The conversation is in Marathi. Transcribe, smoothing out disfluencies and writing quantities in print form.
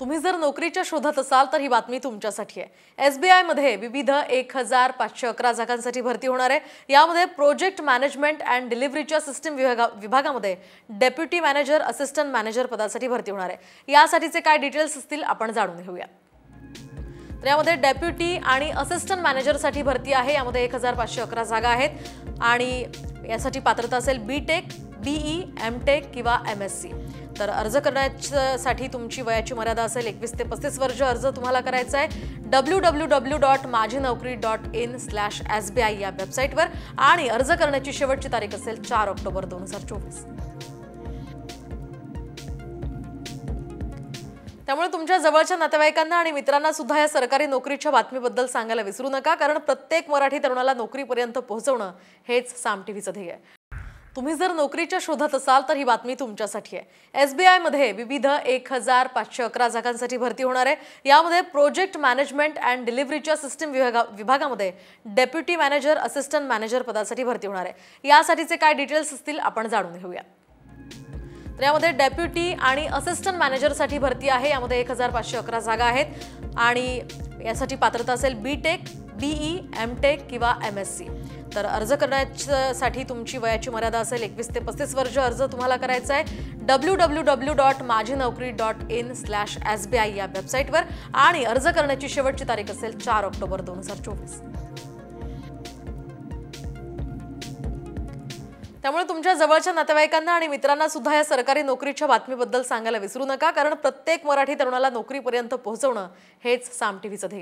तुम्ही जर नोकरीच्या शोधात असाल तर ही बातमी तुमच्यासाठी आहे। एसबीआय मध्ये विविध 1511 जागांसाठी भरती होणार आहे। यामध्ये प्रोजेक्ट मॅनेजमेंट अँड डिलिव्हरीच्या सिस्टम विभागामध्ये डेप्युटी मॅनेजर, असिस्टंट मॅनेजर पदासाठी भरती होणार आहे। यासाठीचे काय डिटेल्स असतील आपण जाणून घेऊया। तर यामध्ये डेप्युटी आणि असिस्टंट मॅनेजरसाठी भरती आहे। यामध्ये 1511 जागा आहेत आणि यासाठी पात्रता असेल बीटेक, बीई, एमटेक किंवा एमएससी। तर अर्ज करण्यासाठी तुमची वयाची मर्यादा असेल 21 ते 35 वर्ष। अर्ज तुम्हाला करायचा आहे www.majhinnaukri.in/sbi या वेबसाईटवर आणि अर्ज करण्याची शेवटची तारीख असेल 4 ऑक्टोबर 2024। त्यामुळे तुमच्या जवळच्या नातेवाईकांना आणि मित्रांना सुद्धा या सरकारी नोकरीच्या बातमीबद्दल सांगायला विसरू नका, कारण प्रत्येक मराठी तरुणाला नोकरीपर्यंत पोहोचवणं हेच साम टीव्हीचं ध्येय आहे। तुम्ही जर नोकरीच्या शोधात असाल तर ही बातमी तुमच्यासाठी आहे। एसबीआय मध्ये विविध 1511 जागांसाठी भरती होणार आहे। यामध्ये प्रोजेक्ट मॅनेजमेंट अँड डिलिव्हरीच्या सिस्टम विभागामध्ये डेप्युटी मॅनेजर, असिस्टंट मॅनेजर पदासाठी भरती होणार आहे। यासाठीचे काय डिटेल्स असतील आपण जाणून घेऊया। तर यामध्ये डेप्युटी आणि असिस्टंट मॅनेजरसाठी भरती आहे। यामध्ये 1511 जागा आहेत आणि यासाठी पात्रता असेल बीटेक, बीई, एमटेक किंवा एमएससी। तर अर्ज करण्यासाठी तुमची वयाची मर्यादा असेल 21 ते 35 वर्ष। अर्ज तुम्हाला करायचा आहे www.majhinnaukri.in/sbi या वेबसाईटवर आणि अर्ज करण्याची शेवटची तारीख असेल 4 ऑक्टोबर 2024। त्यामुळे तुमच्या जवळच्या नातेवाईकांना आणि मित्रांना सुद्धा या सरकारी नोकरीच्या बातमीबद्दल सांगायला विसरू नका, कारण प्रत्येक मराठी तरुणाला नोकरीपर्यंत पोहोचवणं हेच साम टीव्हीचं ध्येय आहे।